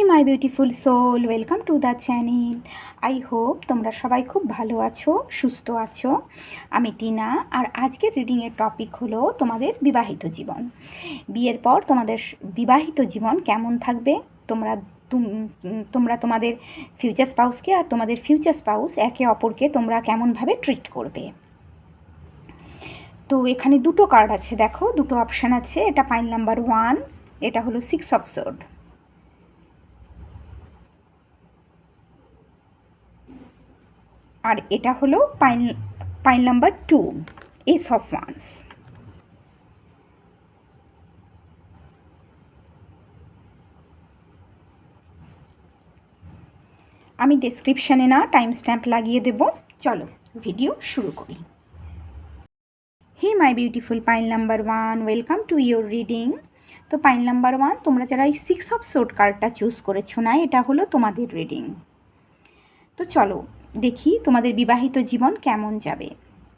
Hey my beautiful soul, welcome to the channel. I hope তোমরা সবাই খুব ভালো আছো, সুস্থ আছো। আমি টিনা, আর আজকের রিডিংয়ের টপিক হলো তোমাদের বিবাহিত জীবন। বিয়ের পর তোমাদের বিবাহিত জীবন কেমন থাকবে, তোমরা তোমাদের ফিউচার স্পাউসকে আর তোমাদের ফিউচার স্পাউস একে অপরকে তোমরা কেমনভাবে ট্রিট করবে। তো এখানে দুটো কার্ড আছে, দেখো দুটো অপশান আছে। এটা পাইল নাম্বার 1, এটা হলো 6 অফ সোর্ড। আর এটা হলো pile number 2, ace of wands. আমি ডেসক্রিপশানে না টাইম স্ট্যাম্প লাগিয়ে দেব। চলো ভিডিও শুরু করি। Hey my beautiful pile number 1, welcome to your reading. তো পাইল নাম্বার 1, তোমরা যারা এই 6 অফ সোর্ড কার্ডটা চুজ করেছো না, এটা হলো তোমাদের রিডিং। তো চলো দেখি তোমাদের বিবাহিত জীবন কেমন যাবে,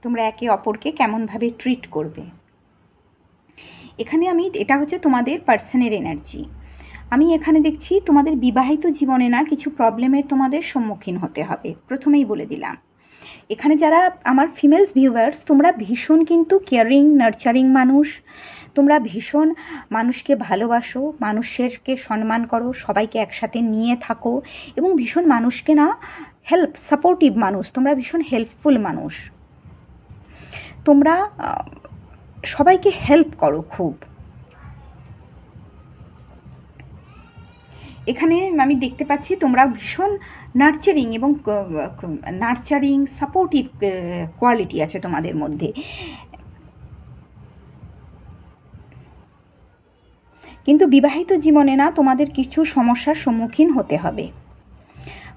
তোমরা একে অপরকে কেমনভাবে ট্রিট করবে। এখানে এটা হচ্ছে তোমাদের পার্সনের এনার্জি। আমি এখানে দেখছি তোমাদের বিবাহিত জীবনে না কিছু প্রবলেমের তোমাদের সম্মুখীন হতে হবে, প্রথমেই বলে দিলাম। এখানে যারা আমার ফিমেলস ভিউয়ার্স, তোমরা ভীষণ কিন্তু কেয়ারিং, নার্চারিং মানুষ। তোমরা ভীষণ মানুষকে ভালোবাসো, মানুষকে সম্মান করো, সবাইকে একসাথে নিয়ে থাকো এবং ভীষণ মানুষকে না সাপোর্টিভ মানুষ। তোমরা ভীষণ হেল্পফুল মানুষ। তোমরা সবাইকে হেল্প করো খুব। এখানে আমি দেখতে পাচ্ছি তোমরা ভীষণ নার্চারিং এবং সাপোর্টিভ কোয়ালিটি আছে তোমাদের মধ্যে। কিন্তু বিবাহিত জীবনে না তোমাদের কিছু সমস্যার সম্মুখীন হতে হবে।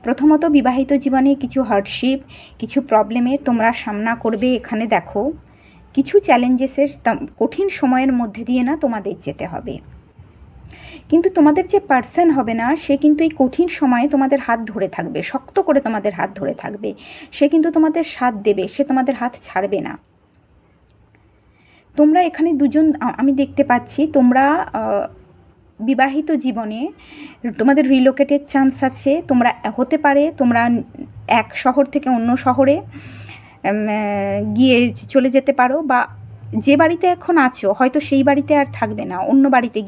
প্রথমত বিবাহিত জীবনে কিছু হার্ডশিপ, কিছু প্রবলেমের তোমরা সামনা করবে। এখানে দেখো কিছু চ্যালেঞ্জেসের কঠিন সময়ের মধ্যে দিয়ে না তোমাদের যেতে হবে। কিন্তু তোমাদের যে পার্সন হবে না, সে কিন্তু এই কঠিন সময়ে তোমাদের হাত ধরে থাকবে, শক্ত করে তোমাদের হাত ধরে থাকবে। সে কিন্তু তোমাদের সাথ দেবে, সে তোমাদের হাত ছাড়বে না। তোমরা এখানে দুজন, আমি দেখতে পাচ্ছি তোমরা বিবাহিত জীবনে তোমাদের রিলোকেটের চান্স আছে। তোমরা হতে পারে তোমরা এক শহর থেকে অন্য শহরে গিয়ে চলে যেতে পারো, বা যে বাড়িতে এখন আছো হয়তো সেই বাড়িতে আর থাকবে না, অন্য বাড়িতে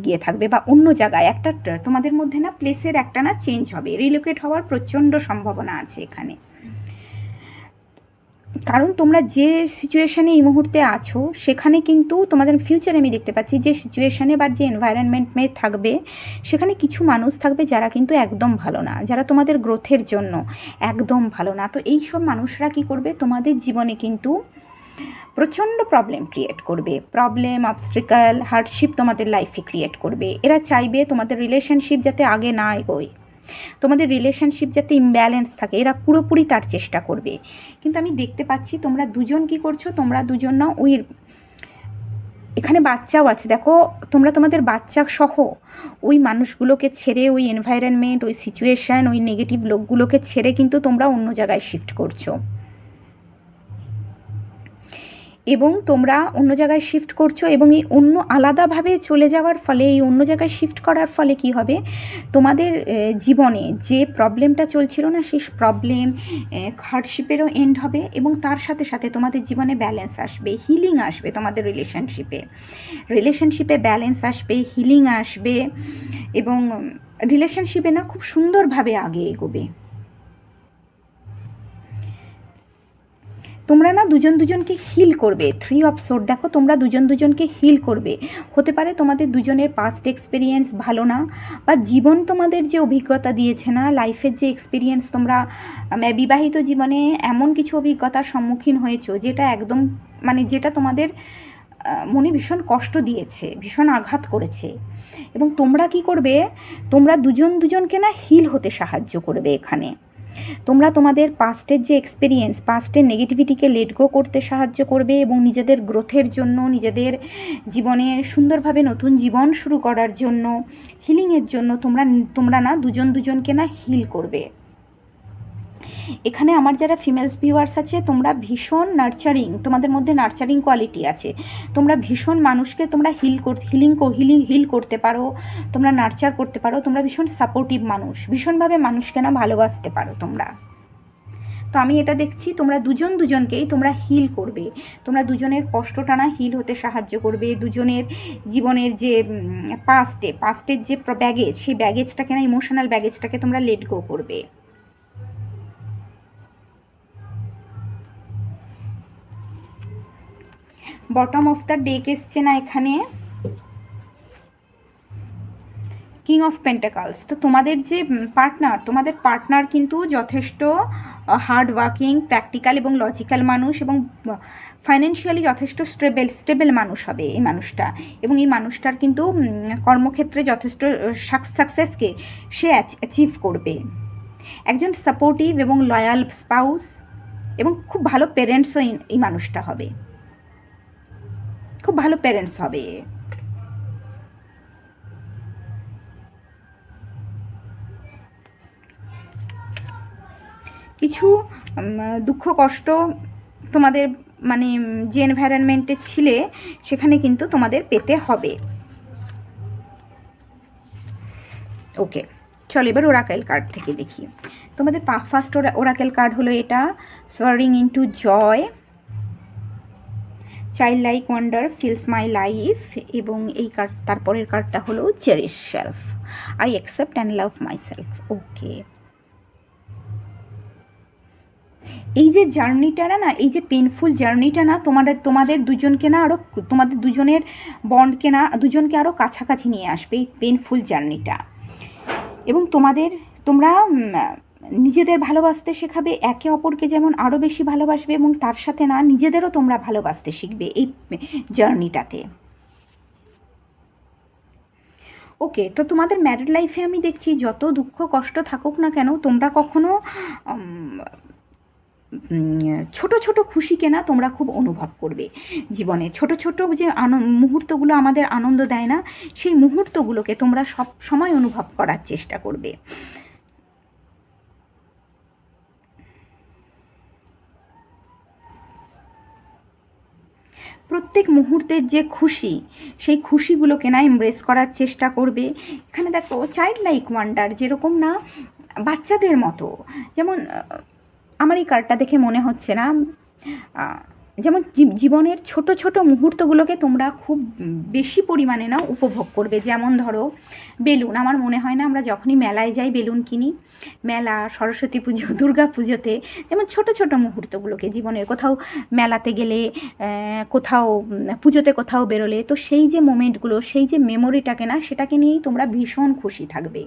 গিয়ে থাকবে, বা অন্য জায়গায় একটা তোমাদের মধ্যে না প্লেসের একটা না চেঞ্জ হবে। রিলোকেট হওয়ার প্রচণ্ড সম্ভাবনা আছে এখানে। কারণ তোমরা যে সিচুয়েশানে এই মুহূর্তে আছো, সেখানে কিন্তু তোমাদের ফিউচারে আমি দেখতে পাচ্ছি যে সিচুয়েশানে বা যে এনভায়রনমেন্টে থাকবে, সেখানে কিছু মানুষ থাকবে যারা কিন্তু একদম ভালো না, যারা তোমাদের গ্রোথের জন্য একদম ভালো না। তো এই সব মানুষরা কী করবে, তোমাদের জীবনে কিন্তু প্রচণ্ড প্রবলেম ক্রিয়েট করবে। প্রবলেম, অবস্ট্রিকাল, হার্ডশিপ তোমাদের লাইফে ক্রিয়েট করবে। এরা চাইবে তোমাদের রিলেশনশিপ যাতে আগে না এগোয়, তোমাদের রিলেশনশিপ যাতে ইমব্যালেন্স থাকে, এরা পুরোপুরি তার চেষ্টা করবে। কিন্তু আমি দেখতে পাচ্ছি তোমরা দুজন কি করছো, তোমরা দুজন না ওই এখানে বাচ্চাও আছে, দেখো তোমরা তোমাদের বাচ্চা সহ ওই মানুষগুলোকে ছেড়ে, ওই এনভায়রনমেন্ট, ওই সিচুয়েশান, ওই নেগেটিভ লোকগুলোকে ছেড়ে কিন্তু তোমরা অন্য জায়গায় শিফট করছো। এবং তোমরা অন্য জায়গায় শিফট করছো, এবং এই অন্য আলাদাভাবে চলে যাওয়ার ফলে, এই অন্য জায়গায় শিফট করার ফলে কি হবে, তোমাদের জীবনে যে প্রবলেমটা চলছিল না, সেই প্রবলেম হার্ডশিপেরও এন্ড হবে, এবং তার সাথে সাথে তোমাদের জীবনে ব্যালেন্স আসবে, হিলিং আসবে। তোমাদের রিলেশনশিপে ব্যালেন্স আসবে, হিলিং আসবে, এবং রিলেশনশিপে না খুব সুন্দরভাবে আগে এগোবে। তোমরা না দুজনকে হিল করবে। 3 অফ সোর্ড, দেখো তোমরা দুজনকে হিল করবে। হতে পারে তোমাদের দুজনের পাস্ট এক্সপিরিয়েন্স ভালো না, বা জীবন তোমাদের যে অভিজ্ঞতা দিয়েছে না, লাইফের যে এক্সপিরিয়েন্স, তোমরা বিবাহিত জীবনে এমন কিছু অভিজ্ঞতার সম্মুখীন হয়েছো যেটা একদম যেটা তোমাদের মনে ভীষণ কষ্ট দিয়েছে, ভীষণ আঘাত করেছে। এবং তোমরা কি করবে, তোমরা দুজনকে না হিল হতে সাহায্য করবে। এখানে তোমরা তোমাদের পাস্টের যে এক্সপিরিয়েন্স, পাস্টের নেগেটিভিটিকে লেট গো করতে সাহায্য করবে, এবং নিজেদের গ্রোথের জন্য, নিজেদের জীবনে সুন্দরভাবে নতুন জীবন শুরু করার জন্য, হিলিংয়ের জন্য তোমরা না দুজনকে না হিল করবে। এখানে আমার যারা ফিমেলস ভিউয়ার্স আছে, তোমরা ভীষণ নার্চারিং, তোমাদের মধ্যে নার্চারিং কোয়ালিটি আছে, তোমরা ভীষণ মানুষকে তোমরা হিল করতে পারো, তোমরা নার্চার করতে পারো, তোমরা ভীষণ সাপোর্টিভ মানুষ, ভীষণভাবে মানুষকে না ভালোবাসতে পারো তোমরা। তো আমি এটা দেখছি তোমরা দুজনকেই তোমরা হিল করবে, তোমরা দুজনের কষ্টটা না হিল হতে সাহায্য করবে, দুজনের জীবনের যে পাস্টের যে ব্যাগেজ, সেই ব্যাগেজটাকে না, ইমোশনাল ব্যাগেজটাকে তোমরা লেট গো করবে। বটম অফ দ্য ডেক এসছে না এখানে, কিং অফ পেন্টাকালস। তো তোমাদের যে পার্টনার কিন্তু যথেষ্ট হার্ড ওয়ার্কিং, প্র্যাকটিক্যাল এবং লজিক্যাল মানুষ, এবং ফাইন্যান্সিয়ালি যথেষ্ট স্টেবল মানুষ হবে এই মানুষটা, এবং এই মানুষটার কিন্তু কর্মক্ষেত্রে যথেষ্ট সাকসেসকে সে অ্যাচিভ করবে। একজন সাপোর্টিভ এবং লয়াল স্পাউস এবং খুব ভালো প্যারেন্টসও এই মানুষটা হবে, খুব ভালো প্যারেন্টস হবে। কিছু দুঃখ কষ্ট তোমাদের মানে যে এনভায়রনমেন্টে ছিলে সেখানে কিন্তু তোমাদের পেতে হবে। ওকে, চলো এবার ওরাকেল কার্ড থেকে দেখি। তোমাদের ফার্স্ট ওরাকেল কার্ড হলো এটা, soaring into joy, child like wonder fills my life, এবং এই কার্ড তারপরের কার্ডটা হলো cherish self, I accept and love myself. Okay, এই যে জার্নিটা না, এই যে পেনফুল জার্নিটা না, তোমাদের দুজনকে না আরও, তোমাদের দুজনের বন্ডকে না দুজনকে আরও কাছাকাছি নিয়ে আসবে এই পেনফুল জার্নিটা, এবং তোমরা নিজেদের ভালোবাসতে শেখাবে, একে অপরকে যেমন আরও বেশি ভালোবাসবে, এবং তার সাথে না নিজেদেরও তোমরা ভালোবাসতে শিখবে এই জার্নিটাতে। ওকে, তো তোমাদের ম্যারিড লাইফে আমি দেখছি যত দুঃখ কষ্ট থাকুক না কেন, তোমরা কখনো ছোট ছোট খুশিকে না তোমরা খুব অনুভব করবে জীবনে। ছোট ছোট যে মুহূর্তগুলো আমাদের আনন্দ দেয় না, সেই মুহূর্তগুলোকে তোমরা সব সময় অনুভব করার চেষ্টা করবে। প্রত্যেক মুহূর্তের যে খুশি, সেই খুশিগুলোকে না এমব্রেস করার চেষ্টা করবে। এখানে দেখো চাইল্ড লাইক ওয়ান্ডার, যেরকম না বাচ্চাদের মতো, যেমন আমার এই কার্ডটা দেখে মনে হচ্ছে না, যেমন জীবনের ছোট ছোট মুহূর্তগুলোকে তোমরা খুব বেশি পরিমাণে না উপভোগ করবে। যেমন ধরো বেলুন, আমার মনে হয় না আমরা যখনই মেলায় যাই বেলুন কিনি, মেলা, সরস্বতী পুজো, দুর্গা পুজোতে, যেমন ছোট ছোট মুহূর্তগুলোকে জীবনের, কোথাও মেলাতে গেলে, কোথাও পুজোতে কোথাও বেরোলে, তো সেই যে মোমেন্টগুলো, সেই যে মেমোরিটাকে না, সেটাকে নিয়েই তোমরা ভীষণ খুশি থাকবে।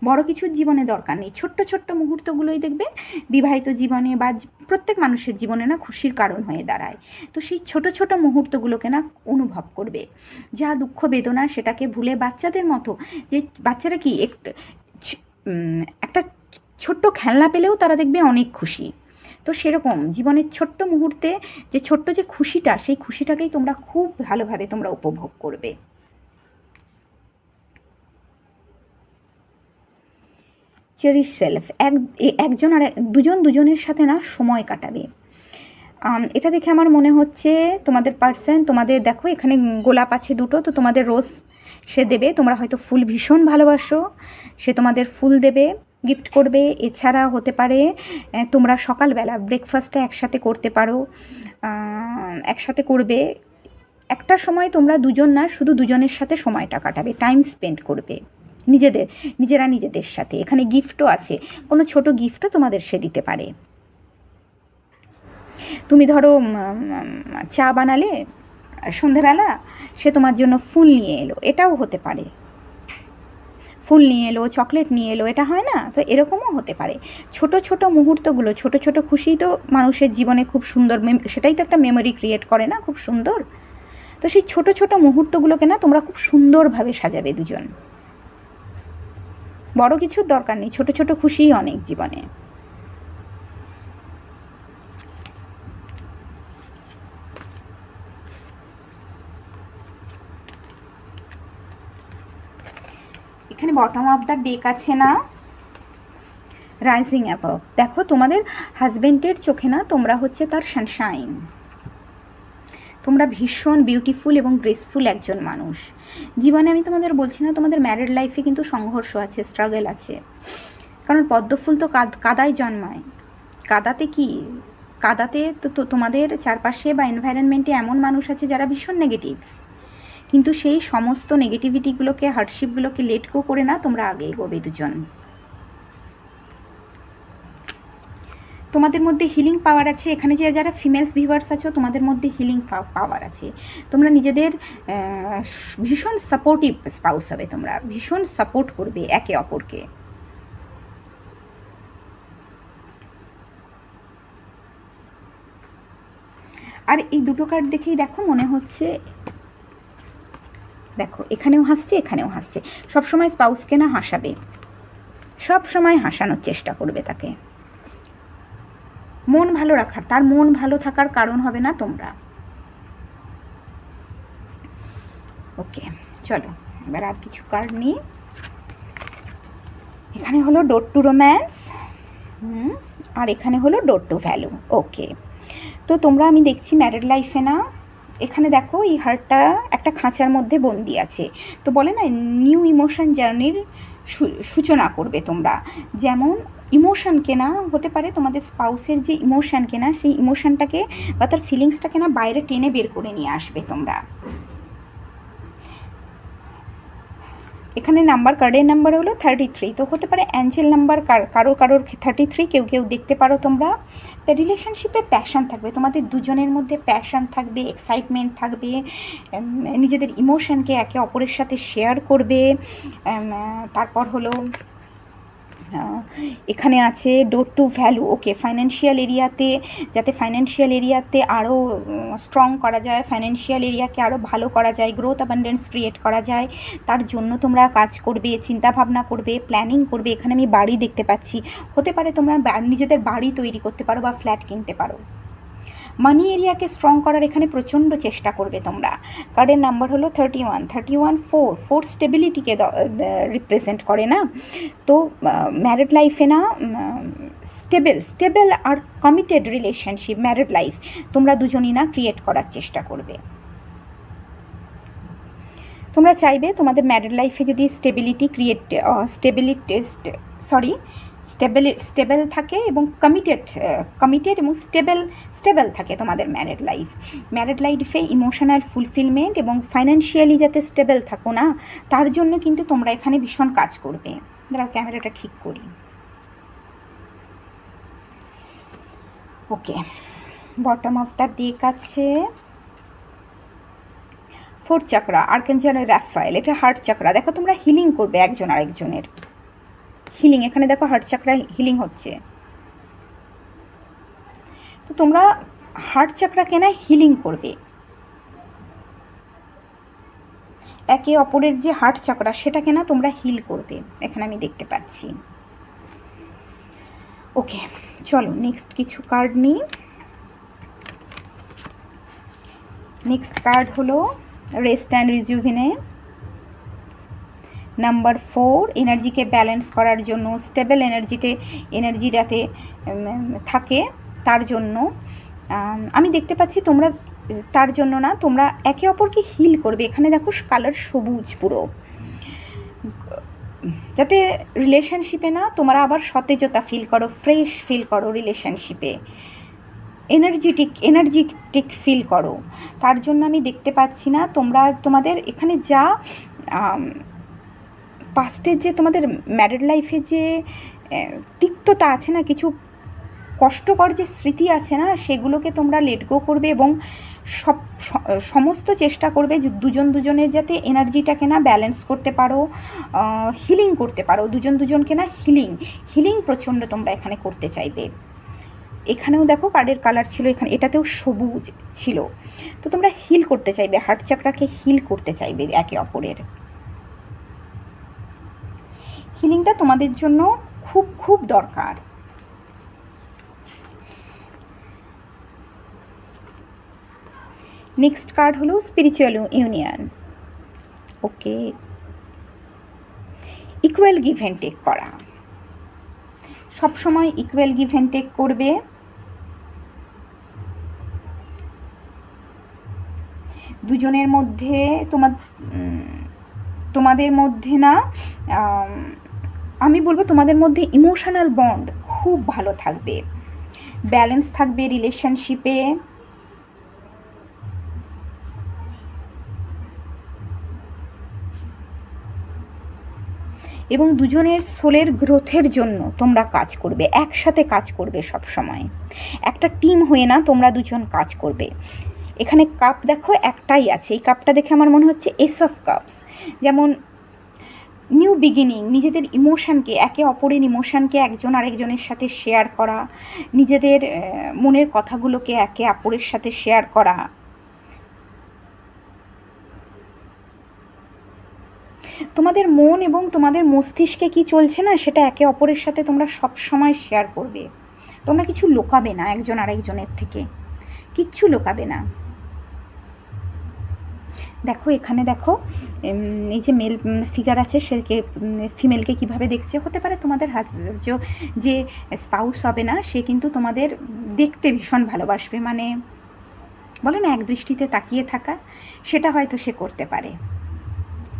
বড় কিছুর জীবনে দরকার নেই, ছোট্ট ছোট্ট মুহূর্তগুলোই দেখবে বিবাহিত জীবনে বা প্রত্যেক মানুষের জীবনে না খুশির কারণ হয়ে দাঁড়ায়। তো সেই ছোট ছোট মুহূর্তগুলোকে না অনুভব করবে, যা দুঃখ বেদনা সেটাকে ভুলে বাচ্চাদের মতো, যে বাচ্চারা কি একটা ছোট্ট খেলনা পেলেও তারা দেখবে অনেক খুশি। তো সেরকম জীবনের ছোট্ট মুহূর্তে যে ছোট্ট যে খুশিটা, সেই খুশিটাকেই তোমরা খুব ভালোভাবে তোমরা উপভোগ করবে। চেরিশ সেলফ, একজন আর দুজনের সাথে না সময় কাটাবে। এটা দেখে আমার মনে হচ্ছে তোমাদের পার্সন, তোমাদের দেখো এখানে গোলাপ আছে দুটো, তো তোমাদের রোজ সে দেবে, তোমরা হয়তো ফুল ভীষণ ভালোবাসো, সে তোমাদের ফুল দেবে, গিফট করবে। এছাড়া হতে পারে তোমরা সকালবেলা ব্রেকফাস্টটা একসাথে করতে পারো, একসাথে করবে। একটা সময় তোমরা দুজন না শুধু দুজনের সাথে সময়টা কাটাবে, টাইম স্পেন্ড করবে নিজেরা নিজেদের সাথে। এখানে গিফটও আছে, কোনো ছোট গিফটও তোমাদের সে দিতে পারে। তুমি ধরো চা বানালে সন্ধেবেলা, সে তোমার জন্য ফুল নিয়ে এলো, এটাও হতে পারে। ফুল নিয়ে এলো, চকলেট নিয়ে এলো, এটা হয় না? তো এরকমও হতে পারে। ছোট ছোট মুহূর্তগুলো, ছোট ছোট খুশিই তো মানুষের জীবনে খুব সুন্দর, সেটাই তো একটা মেমোরি ক্রিয়েট করে না, খুব সুন্দর। তো সেই ছোট ছোট মুহূর্তগুলোকে না তোমরা খুব সুন্দরভাবে সাজাবে দুজন। বড় কিছুর দরকার নেই, ছোট ছোট খুশিই অনেক জীবনে। এখানে বটম অফ দ্য ডেক আছে না, রাইজিং অ্যাবভ। দেখো তোমাদের হাজব্যান্ডের চোখে না তোমরা হচ্ছে তার সানশাইন। তোমরা ভীষণ বিউটিফুল এবং গ্রেসফুল একজন মানুষ। জীবনে আমি তোমাদের বলছি না, তোমাদের ম্যারিড লাইফে কিন্তু সংঘর্ষ আছে, স্ট্রাগল আছে, কারণ পদ্মফুল তো কাদায় জন্মায়। কাদাতে কি, কাদাতে তো তোমাদের চারপাশে বা এনভায়রনমেন্টে এমন মানুষ আছে যারা ভীষণ নেগেটিভ, কিন্তু সেই সমস্ত নেগেটিভিটিগুলোকে, হার্ডশিপগুলোকে লেট গো করে না তোমরা আগে এগোবে দুজন। তোমাদের মধ্যে হিলিং পাওয়ার আছে। এখানে যে যারা ফিমেলস ভিউয়ার্স আছো, তোমাদের মধ্যে হিলিং পাওয়ার আছে। তোমরা নিজেদের ভীষণ সাপোর্টিভ স্পাউস হবে, তোমরা ভীষণ সাপোর্ট করবে একে অপরকে। আর এই দুটো কার্ড দেখেই দেখো মনে হচ্ছে, দেখো এখানেও হাসছে, এখানেও হাসছে। সবসময় স্পাউসকে না হাসাবে, সব সময় হাসানোর চেষ্টা করবে তাকে, মন ভালো রাখার। তার মন ভালো থাকার কারণ হবে না তোমরা। ওকে, চলো এবার আর কিছু কার্ড নিই। এখানে হলো ডোর টু রোম্যান্স, আর এখানে হলো ডোর টু ভ্যালু। ওকে, তো তোমরা, আমি দেখছি ম্যারিড লাইফে না, এখানে দেখো এই হার্টটা একটা খাঁচার মধ্যে বন্দি আছে। তো বলে না নিউ ইমোশন জার্নির সূচনা করবে তোমরা। যেমন ইমোশনকে না, হতে পারে তোমাদের স্পাউসের যে ইমোশনকে না, সেই ইমোশনটাকে বা তার ফিলিংসটাকে না বাইরে টেনে বের করে নিয়ে আসবে তোমরা। এখানে নাম্বার, কার্ডের নাম্বার হলো 33। তো হতে পারে অ্যাঞ্জেল নাম্বার কারোর 33, কেউ দেখতে পারো তোমরা। রিলেশনশিপে প্যাশন থাকবে, তোমাদের দুজনের মধ্যে প্যাশন থাকবে, এক্সাইটমেন্ট থাকবে, নিজেদের ইমোশনকে একে অপরের সাথে শেয়ার করবে। তারপর হলো এখানে আছে door to value. Okay, financial এরিয়াতে, যাতে ফাইন্যান্সিয়াল এরিয়াতে আরও স্ট্রং করা যায়, ফাইন্যান্সিয়াল এরিয়াকে আরও ভালো করা যায়, গ্রোথ অ্যাবান্ডেন্স ক্রিয়েট করা যায়, তার জন্য তোমরা কাজ করবে, চিন্তাভাবনা করবে, প্ল্যানিং করবে। এখানে আমি বাড়ি দেখতে পাচ্ছি, হতে পারে তোমরা নিজেদের বাড়ি তৈরি করতে পারো বা ফ্ল্যাট কিনতে পারো। মানি এরিয়াকে স্ট্রং করার এখানে প্রচণ্ড চেষ্টা করবে তোমরা। কার্ডের নাম্বার হলো 31, 4 স্টেবিলিটিকে রিপ্রেজেন্ট করে না। তো ম্যারিড লাইফে না স্টেবল আর কমিটেড রিলেশনশিপ, ম্যারিড লাইফ তোমরা দুজনই না ক্রিয়েট করার চেষ্টা করবে। তোমরা চাইবে তোমাদের ম্যারিড লাইফে যদি স্টেবল থাকে এবং কমিটেড এবং স্টেবল থাকে তোমাদের ম্যারিড লাইফে ইমোশনাল ফুলফিলমেন্ট এবং ফাইন্যান্সিয়ালি যাতে স্টেবল থাকো না, তার জন্য কিন্তু তোমরা এখানে ভীষণ কাজ করবে। দাঁড়াও ক্যামেরাটা ঠিক করি। ওকে, বটম অফ দ্য ডেক আছে 4th চাকরা, আর্কেঞ্জেল রাফায়েল। এটা হার্ট চাকরা। দেখো তোমরা হিলিং করবে একজন আরেকজনের, হিলিং। এখানে দেখো হার্ট চাকরা হিলিং হচ্ছে। তো তোমরা হার্ট চাকরাকে না হিলিং করবে, একে অপরের যে হার্ট চাকরা সেটাকে না তোমরা হিল করবে, এখানে আমি দেখতে পাচ্ছি। ওকে, চলো নেক্সট কিছু কার্ড নিই। নেক্সট কার্ড হলো রেস্ট অ্যান্ড রিজুভিনেট। নাম্বার 4, এনার্জিকে ব্যালেন্স করার জন্য, স্টেবল এনার্জি যাতে থাকে তার জন্য আমি দেখতে পাচ্ছি তোমরা, তার জন্য না তোমরা একে অপরকে হিল করবে। এখানে দেখো কালার সবুজ পুরো, যাতে রিলেশনশিপে না তোমরা আবার সতেজতা ফিল করো, ফ্রেশ ফিল করো, রিলেশনশিপে এনার্জেটিক ফিল করো। তার জন্য আমি দেখতে পাচ্ছি না তোমাদের এখানে যা পাস্টের যে তোমাদের ম্যারিড লাইফে যে তিক্ততা আছে না, কিছু কষ্টকর যে স্মৃতি আছে না, সেগুলোকে তোমরা লেট গো করবে এবং সমস্ত চেষ্টা করবে যে দুজনের যাতে এনার্জিটাকে না ব্যালেন্স করতে পারো, হিলিং করতে পারো, দুজনকে না হিলিং প্রচণ্ড তোমরা এখানে করতে চাইবে। এখানেও দেখো কার্ডের কালার ছিল, এখানে এটাতেও সবুজ ছিল। তো তোমরা হিল করতে চাইবে, হার্ট চাকরাকে হিল করতে চাইবে একে অপরের। হিলিংটা তোমাদের জন্য খুব খুব দরকার। নেক্সট কার্ড হলো spiritual union. Okay, equal give and take করা। সব সময় ইকুয়াল গিভ অ্যান্ড টেক করবে। দুজনের মধ্যে তোমাদের মধ্যে না, আমি বলবো তোমাদের মধ্যে ইমোশনাল বন্ড খুব ভালো থাকবে, ব্যালেন্স থাকবে রিলেশনশিপে। এবং দুজনের সোলের গ্রোথের জন্য তোমরা কাজ করবে, একসাথে কাজ করবে সব সময়, একটা টিম হয়ে না তোমরা দুজন কাজ করবে। এখানে কাপ দেখো একটাই আছে, এই কাপটা দেখে আমার মনে হচ্ছে এস অফ কাপস, যেমন নিউ বিগিনিং, নিজেদের ইমোশানকে, একে অপরের ইমোশানকে একজন আরেকজনের সাথে শেয়ার করা, নিজেদের মনের কথাগুলোকে একে অপরের সাথে শেয়ার করা। তোমাদের মন এবং তোমাদের মস্তিষ্কে কি চলছে না সেটা একে অপরের সাথে তোমরা সব সময় শেয়ার করবে। তোমরা কিছু লুকাবে না একজন আরেকজনের থেকে, কিচ্ছু লুকাবে না। দেখো এখানে দেখো এই যে মেল ফিগার আছে সে ফিমেলকে কিভাবে দেখছে। হতে পারে তোমাদের যে স্পাউস হবে না সে কিন্তু তোমাদের দেখতে ভীষণ ভালোবাসবে, মানে বলে না এক দৃষ্টিতে তাকিয়ে থাকা, সেটা হয়তো সে করতে পারে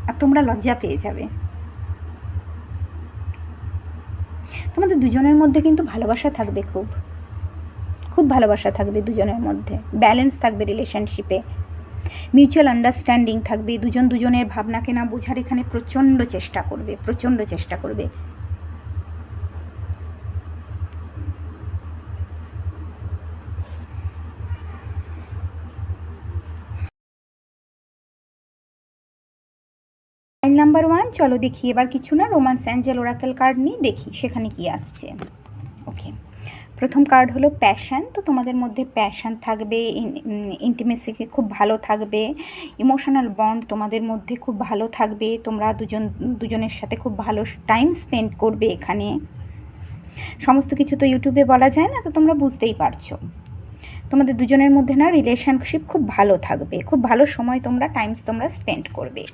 আর তোমরা লজ্জা পেয়ে যাবে। তোমাদের দুজনের মধ্যে কিন্তু ভালোবাসা থাকবে, খুব খুব ভালোবাসা থাকবে দুজনের মধ্যে, ব্যালেন্স থাকবে রিলেশনশিপে, মিউচুয়াল আন্ডারস্ট্যান্ডিং থাকবে। দুজন দুজনের ভাবনাকে না বোঝার এখানে প্রচণ্ড চেষ্টা করবে, প্রচণ্ড চেষ্টা করবে। লাইন নাম্বার 1, চলো দেখি এবার কিছু না রোম্যান্স অ্যাঞ্জেল ওরাকেল কার্ড নিয়ে দেখি সেখানে কি আসছে। ওকে, প্রথম কার্ড হলো প্যাশন। তো তোমাদের মধ্যে প্যাশন থাকবে, ইন্টিমেসিকে খুব ভালো থাকবে, ইমোশনাল বন্ড তোমাদের মধ্যে খুব ভালো থাকবে, তোমরা দুজনের সাথে খুব ভালো টাইম স্পেন্ড করবে। এখানে সমস্ত কিছু তো ইউটিউবে বলা যায় না, তো তোমরা বুঝতেই পারছো। তোমাদের দুজনের মধ্যে না রিলেশনশিপ খুব ভালো থাকবে, খুব ভালো সময় তোমরা স্পেন্ড করবে।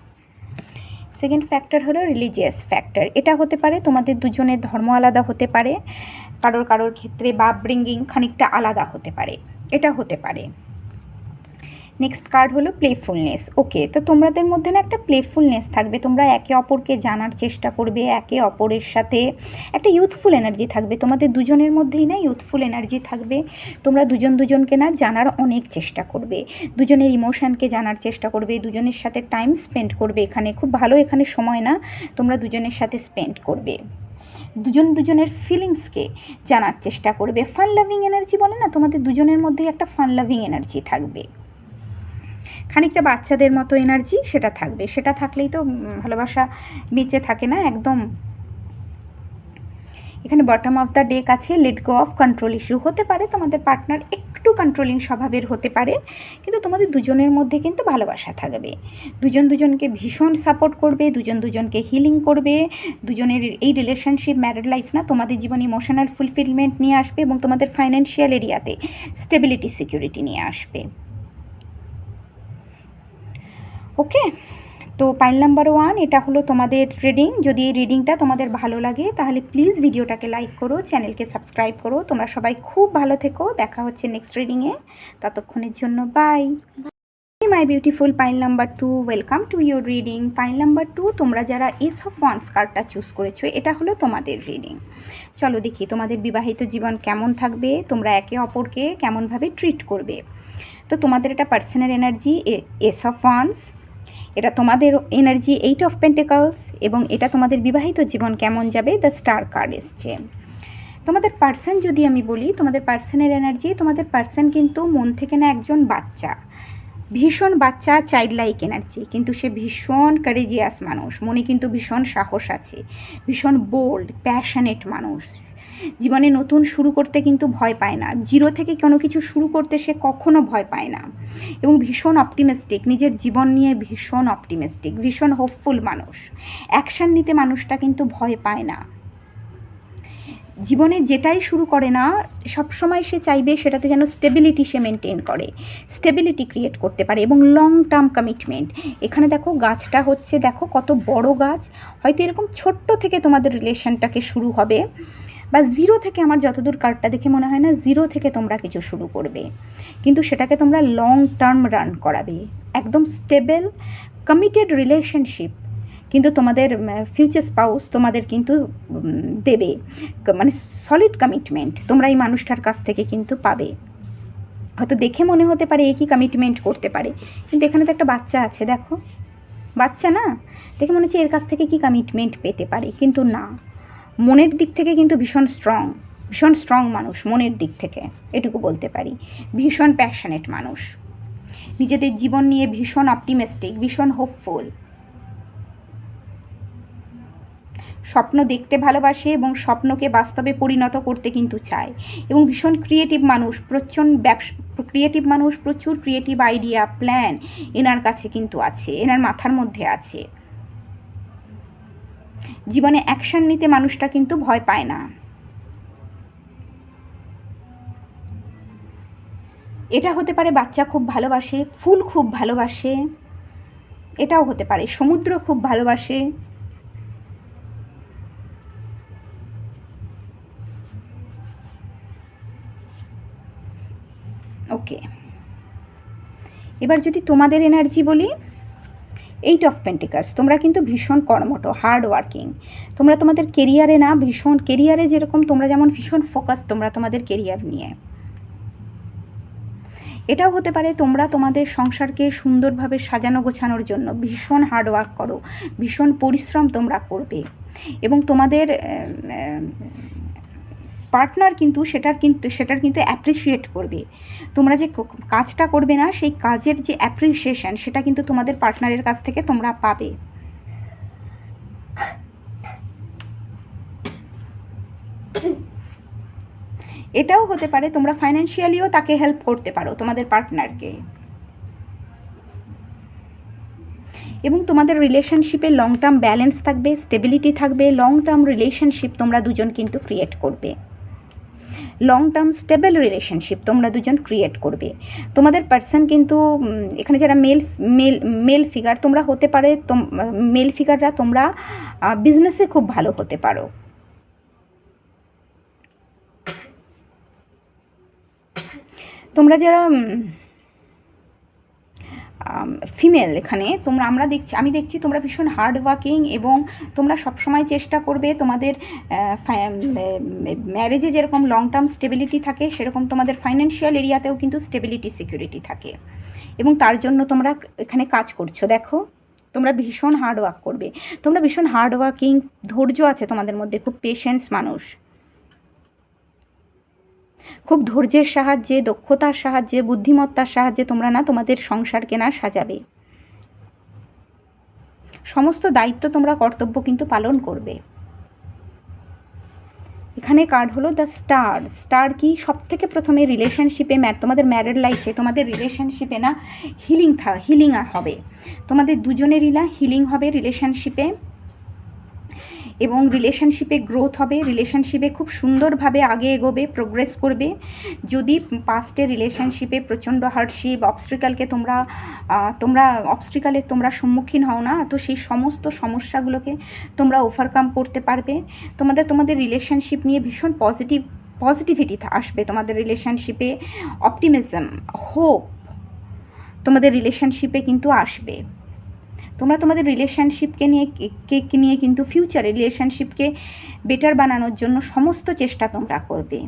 সেকেন্ড ফ্যাক্টর হলো রিলিজিয়াস ফ্যাক্টর। এটা হতে পারে তোমাদের দুজনের ধর্ম আলাদা হতে পারে, কারোর ক্ষেত্রে বা ব্রিঙ্গিং খানিকটা আলাদা হতে পারে, এটা হতে পারে। নেক্সট কার্ড হলো প্লেফুলনেস। ওকে, তো তোমাদের মধ্যে না একটা প্লেফুলনেস থাকবে, তোমরা একে অপরকে জানার চেষ্টা করবে, একে অপরের সাথে একটা ইউথফুল এনার্জি থাকবে। তোমাদের দুজনের মধ্যেই না ইউথফুল এনার্জি থাকবে, তোমরা দুজনকে না জানার অনেক চেষ্টা করবে, দুজনের ইমোশানকে জানার চেষ্টা করবে, দুজনের সাথে টাইম স্পেন্ড করবে। এখানে খুব ভালো এখানে সময় না তোমরা দুজনের সাথে স্পেন্ড করবে, দুজনের ফিলিংসকে জানার চেষ্টা করবে। ফান লাভিং এনার্জি বলে না, তোমাদের দুজনের মধ্যেই একটা ফান লাভিং এনার্জি থাকবে, খানিকটা বাচ্চাদের মতো এনার্জি সেটা থাকবে। সেটা থাকলেই তো ভালোবাসা বেঁচে থাকে না একদম। এখানে বটম অফ দ্য ডেক আছে let go of control issue. হতে পারে তোমাদের পার্টনার একটু কন্ট্রোলিং স্বভাবের হতে পারে, কিন্তু তোমাদের দুজনের মধ্যে কিন্তু ভালোবাসা থাকবে, দুজনকে ভীষণ সাপোর্ট করবে, দুজনকে হিলিং করবে। দুজনের এই রিলেশনশিপ ম্যারিড লাইফ না তোমাদের জীবনে ইমোশনাল ফুলফিলমেন্ট নিয়ে আসবে এবং তোমাদের ফাইন্যান্সিয়াল এরিয়াতে স্টেবিলিটি সিকিউরিটি নিয়ে আসবে। ওকে, তো পাইল নাম্বার 1 এটা হলো তোমাদের রিডিং। যদি এই রিডিংটা তোমাদের ভালো লাগে তাহলে প্লিজ ভিডিওটাকে লাইক করো, চ্যানেলকে সাবস্ক্রাইব করো। তোমরা সবাই খুব ভালো থেকো, দেখা হচ্ছে নেক্সট রিডিংয়ে, ততক্ষণের জন্য bye. My beautiful pile number 2, welcome to your reading. Pile number 2, তোমরা যারা এস অফ ওয়ান্স কার্ডটা চুজ করেছো এটা হলো তোমাদের রিডিং। চলো দেখি তোমাদের বিবাহিত জীবন কেমন থাকবে, তোমরা একে অপরকে কেমনভাবে ট্রিট করবে। তো তোমাদের এটা personal energy S of once, এটা তোমাদের এনার্জি 8 অফ পেন্টিকলস, এবং এটা তোমাদের বিবাহিত জীবন কেমন যাবে দ্য স্টার কার্ড এসছে। তোমাদের পার্সন যদি আমি বলি, তোমাদের পার্সনের এনার্জি, তোমাদের পার্সন কিন্তু মন থেকে না একজন বাচ্চা, ভীষণ বাচ্চা চাইল্ড লাইক এনার্জি, কিন্তু সে ভীষণ কারেজিয়াস মানুষ, মনে কিন্তু ভীষণ সাহস আছে, ভীষণ বোল্ড প্যাশনেট মানুষ, জীবনে নতুন শুরু করতে কিন্তু ভয় পায় না, জিরো থেকে কোনো কিছু শুরু করতে সে কখনো ভয় পায় না, এবং ভীষণ অপটিমিস্টিক, নিজের জীবন নিয়ে ভীষণ অপটিমিস্টিক, ভীষণ হোপফুল মানুষ। অ্যাকশান নিতে মানুষটা কিন্তু ভয় পায় না, জীবনে যেটাই শুরু করে না সবসময় সে চাইবে সেটাতে যেন স্টেবিলিটি সে মেনটেন করে, স্টেবিলিটি ক্রিয়েট করতে পারে, এবং লং টার্ম কমিটমেন্ট। এখানে দেখো গাছটা হচ্ছে, দেখো কত বড় গাছ, হয়তো এরকম ছোট্ট থেকে তোমাদের রিলেশনটাকে শুরু হবে, বা জিরো থেকে, আমার যতদূর কার্ডটা দেখে মনে হয় না জিরো থেকে তোমরা কিছু শুরু করবে, কিন্তু সেটাকে তোমরা লং টার্ম রান করাবে, একদম স্টেবল কমিটেড রিলেশনশিপ কিন্তু তোমাদের ফিউচার স্পাউস তোমাদের কিন্তু দেবে, মানে সলিড কমিটমেন্ট তোমরা এই মানুষটার কাছ থেকে কিন্তু পাবে। হয়তো দেখে মনে হতে পারে একই কমিটমেন্ট করতে পারে, কিন্তু এখানে তো একটা বাচ্চা আছে, দেখো বাচ্চা না, দেখে মনে হচ্ছে এর কাছ থেকে কি কমিটমেন্ট পেতে পারে, কিন্তু না, মনের দিক থেকে কিন্তু ভীষণ স্ট্রং মানুষ, মনের দিক থেকে এটুকু বলতে পারি, ভীষণ প্যাশনেট মানুষ, নিজেদের জীবন নিয়ে ভীষণ অপটিমিস্টিক, ভীষণ হোপফুল, স্বপ্ন দেখতে ভালোবাসে এবং স্বপ্নকে বাস্তবে পরিণত করতে কিন্তু চায়, এবং ভীষণ ক্রিয়েটিভ মানুষ, প্রচুর ক্রিয়েটিভ আইডিয়া প্ল্যান এনার কাছে কিন্তু আছে, এনার মাথার মধ্যে আছে। জীবনে অ্যাকশন নিতে মানুষটা কিন্তু ভয় পায় না। এটা হতে পারে বাচ্চা খুব ভালোবাসে, ফুল খুব ভালোবাসে, এটাও হতে পারে সমুদ্র খুব ভালোবাসে। ওকে, এবার যদি তোমাদের এনার্জি বলি, 8 অফ পেন্টিকালস, তোমরা কিন্তু ভীষণ কর্মঠ, হার্ড ওয়ার্কিং, তোমরা তোমাদের কেরিয়ারে না ভীষণ, কেরিয়ারে যেরকম তোমরা যেমন ভীষণ ফোকাস তোমরা তোমাদের কেরিয়ার নিয়ে, এটাও হতে পারে তোমরা তোমাদের সংসারকে সুন্দরভাবে সাজানো গোছানোর জন্য ভীষণ হার্ড ওয়ার্ক করো, ভীষণ পরিশ্রম তোমরা করবে, এবং তোমাদের পার্টনার কিন্তু সেটার কিন্তু অ্যাপ্রিসিয়েট করবে। তোমরা যে কাজটা করবে না, সেই কাজের যে অ্যাপ্রিসিয়েশন সেটা কিন্তু তোমাদের পার্টনারের কাছ থেকে তোমরা পাবে। এটাও হতে পারে তোমরা ফাইন্যান্সিয়ালিও তাকে হেল্প করতে পারো, তোমাদের পার্টনারকে, এবং তোমাদের রিলেশনশিপে লং টার্ম ব্যালেন্স থাকবে, স্টেবিলিটি থাকবে, লং টার্ম রিলেশনশিপ তোমরা দুজন কিন্তু ক্রিয়েট করবে, লং টার্ম স্টেবল রিলেশনশিপ তোমরা দুজন ক্রিয়েট করবে। তোমাদের পার্সন কিন্তু এখানে যারা মেল ফিগার তোমরা হতে পারে, মেল ফিগাররা তোমরা বিজনেসে খুব ভালো হতে পারো, তোমরা যারা ফিমেল এখানে তোমরা আমি দেখছি তোমরা ভীষণ হার্ড ওয়ার্কিং, এবং তোমরা সবসময় চেষ্টা করবে তোমাদের ম্যারেজে যেরকম লং টার্ম স্টেবিলিটি থাকে সেরকম তোমাদের ফাইন্যান্সিয়াল এরিয়াতেও কিন্তু স্টেবিলিটি সিকিউরিটি থাকে, এবং তার জন্য তোমরা এখানে কাজ করছো। দেখো তোমরা ভীষণ হার্ড ওয়ার্ক করবে, তোমরা ভীষণ হার্ড ওয়ার্কিং, ধৈর্য আছে তোমাদের মধ্যে, খুব পেশেন্স মানুষ, খুব ধৈর্যের সাহায্যে, দক্ষতার সাহায্যে, বুদ্ধিমত্তার সাহায্যে তোমরা না তোমাদের সংসারকে না সাজাবে, সমস্ত দায়িত্ব তোমরা কর্তব্য কিন্তু পালন করবে। এখানে কার্ড হলো দ্য স্টার কি সব থেকে প্রথমে রিলেশনশিপে, তোমাদের ম্যারিড লাইফে, তোমাদের রিলেশনশিপে না হিলিং হবে, তোমাদের দুজনেরই না হিলিং হবে রিলেশনশিপে, এবং রিলেশনশিপে গ্রোথ হবে, রিলেশনশিপে খুব সুন্দরভাবে আগে এগোবে, প্রোগ্রেস করবে। যদি পাস্টে রিলেশনশিপে প্রচণ্ড হার্ডশিপ, অবস্ট্রিকালের তোমরা সম্মুখীন হও না, তো সেই সমস্ত সমস্যাগুলোকে তোমরা ওভারকাম করতে পারবে। তোমাদের রিলেশনশিপ নিয়ে ভীষণ পজিটিভিটি আসবে, তোমাদের রিলেশনশিপে অপটিমিজম, হোপ তোমাদের রিলেশনশিপে কিন্তু আসবে। তোমরা তোমাদের রিলেশনশিপকে নিয়ে কিন্তু ফিউচারে রিলেশনশিপকে বেটার বানানোর জন্য সমস্ত চেষ্টা তোমরা করবে,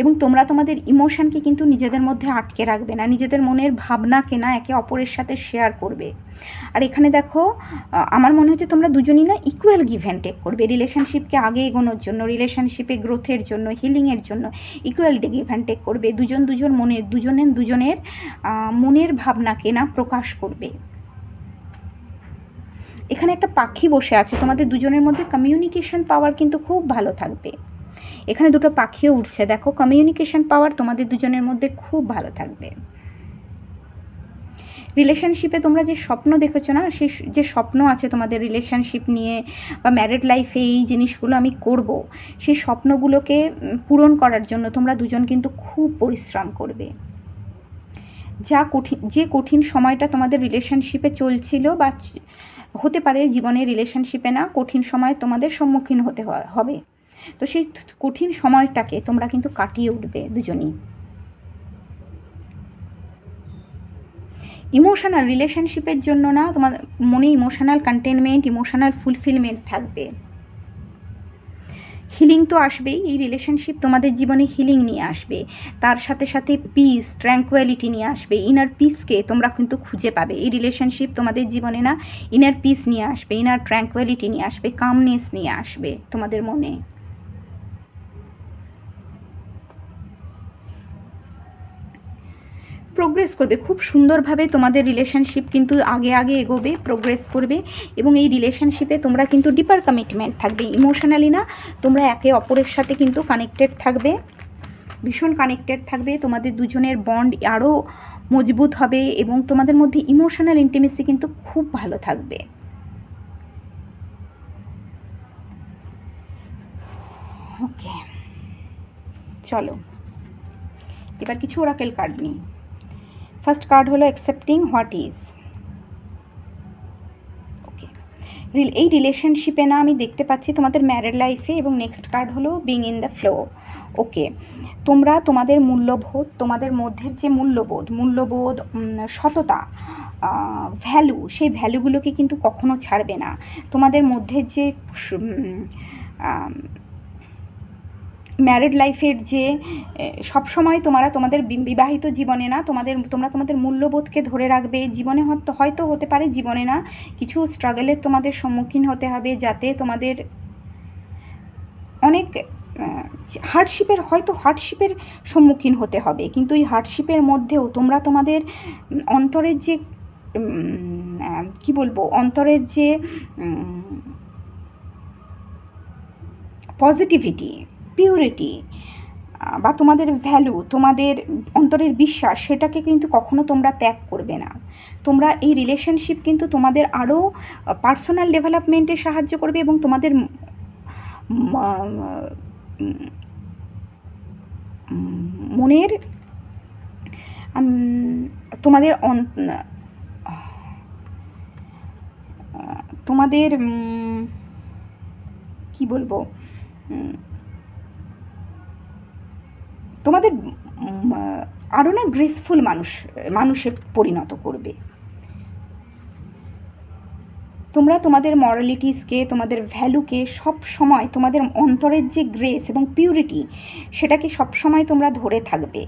এবং তোমরা তোমাদের ইমোশনকে কিন্তু নিজেদের মধ্যে আটকে রাখবে না, নিজেদের মনের ভাবনাকে না একে অপরের সাথে শেয়ার করবে। আর এখানে দেখো আমার মনে হচ্ছে তোমরা দুজনই না ইকুয়াল গিভ অ্যান্ড টেক করবে, রিলেশনশিপকে আগে এগোনোর জন্য, রিলেশনশিপে গ্রোথের জন্য, হিলিংয়ের জন্য ইকুয়াল গিভ অ্যান্ড টেক করবে, দুজনের মনের ভাবনাকে না প্রকাশ করবে। এখানে একটা পাখি বসে আছে, তোমাদের দুজনের মধ্যে কমিউনিকেশন পাওয়ার কিন্তু খুব ভালো থাকবে, এখানে দুটো পাখিও উঠছে, দেখো কমিউনিকেশন পাওয়ার তোমাদের দুজনের মধ্যে খুব ভালো থাকবে। রিলেশনশিপে তোমরা যে স্বপ্ন দেখেছো না, সেই যে স্বপ্ন আছে তোমাদের রিলেশনশিপ নিয়ে বা ম্যারিড লাইফে এই জিনিসগুলো আমি করব, সেই স্বপ্নগুলোকে পূরণ করার জন্য তোমরা দুজন কিন্তু খুব পরিশ্রম করবে। যে কঠিন সময়টা তোমাদের রিলেশনশিপে চলছিল বা হতে পারে জীবনের রিলেশনশিপে না, কঠিন সময় তোমাদের সম্মুখীন হতে হবে, তো সেই কঠিন সময়টাকে তোমরা কিন্তু কাটিয়ে উঠবে দুজনেই। ইমোশনাল রিলেশনশিপের জন্য না তোমার মনে ইমোশনাল কন্টেনমেন্ট, ইমোশনাল ফুলফিলমেন্ট থাকবে। হিলিং তো আসবেই, এই রিলেশনশিপ তোমাদের জীবনে হিলিং নিয়ে আসবে, তার সাথে সাথে পিস, ট্র্যাঙ্কুয়ালিটি নিয়ে আসবে। ইনার পিসকে তোমরা কিন্তু খুঁজে পাবে। এই রিলেশনশিপ তোমাদের জীবনে না ইনার পিস নিয়ে আসবে, ইনার ট্র্যাঙ্কুয়ালিটি নিয়ে আসবে, কামনেস নিয়ে আসবে তোমাদের মনে। প্রোগ্রেস করবে খুব সুন্দরভাবে, তোমাদের রিলেশনশিপ কিন্তু আগে আগে এগোবে, প্রোগ্রেস করবে। এবং এই রিলেশনশিপে তোমরা কিন্তু ডিপার কমিটমেন্ট থাকবে, ইমোশনালি না, তোমরা একে অপরের সাথে কিন্তু কানেক্টেড থাকবে, ভীষণ কানেক্টেড থাকবে। তোমাদের দুজনের বন্ড আরও মজবুত হবে এবং তোমাদের মধ্যে ইমোশনাল ইন্টিমেসি কিন্তু খুব ভালো থাকবে। ওকে, চলো এবার কিছু ওরাকেল কার্ড নিই। ফার্স্ট কার্ড হলো অ্যাকসেপ্টিং হোয়াট ইজ। ওকে, এই রিলেশনশিপে না আমি দেখতে পাচ্ছি তোমাদের ম্যারিড লাইফে, এবং নেক্সট কার্ড হলো বিং ইন দ্য ফ্লো। ওকে, তোমরা তোমাদের মূল্যবোধ, তোমাদের মধ্যে যে মূল্যবোধ, সততা, ভ্যালু, সেই ভ্যালুগুলোকে কিন্তু কখনো ছাড়বে না। তোমাদের মধ্যে যে ম্যারিড লাইফের যে সবসময় তোমরা তোমাদের বিবাহিত জীবনে না তোমরা তোমাদের মূল্যবোধকে ধরে রাখবে। জীবনে হয়তো হতে পারে জীবনে না কিছু স্ট্রাগলের তোমাদের সম্মুখীন হতে হবে, যাতে তোমাদের অনেক হার্ডশিপের সম্মুখীন হতে হবে, কিন্তু এই হার্ডশিপের মধ্যেও তোমরা তোমাদের অন্তরের যে কি বলবো, অন্তরের যে পজিটিভিটি, পিউরিটি বা তোমাদের ভ্যালু, তোমাদের অন্তরের বিশ্বাস, সেটাকে কিন্তু কখনো তোমরা ত্যাগ করবে না। তোমরা এই রিলেশনশিপ কিন্তু তোমাদের আরও পার্সোনাল ডেভেলপমেন্টে সাহায্য করবে এবং তোমাদের মনের তোমাদের কি বলবো, তোমাদের আরও না গ্রেসফুল মানুষে পরিণত করবে। তোমরা তোমাদের মরালিটিসকে, তোমাদের ভ্যালুকে সব সময়, তোমাদের অন্তরের যে গ্রেস এবং পিউরিটি, সেটাকে সব সময় তোমরা ধরে থাকবে।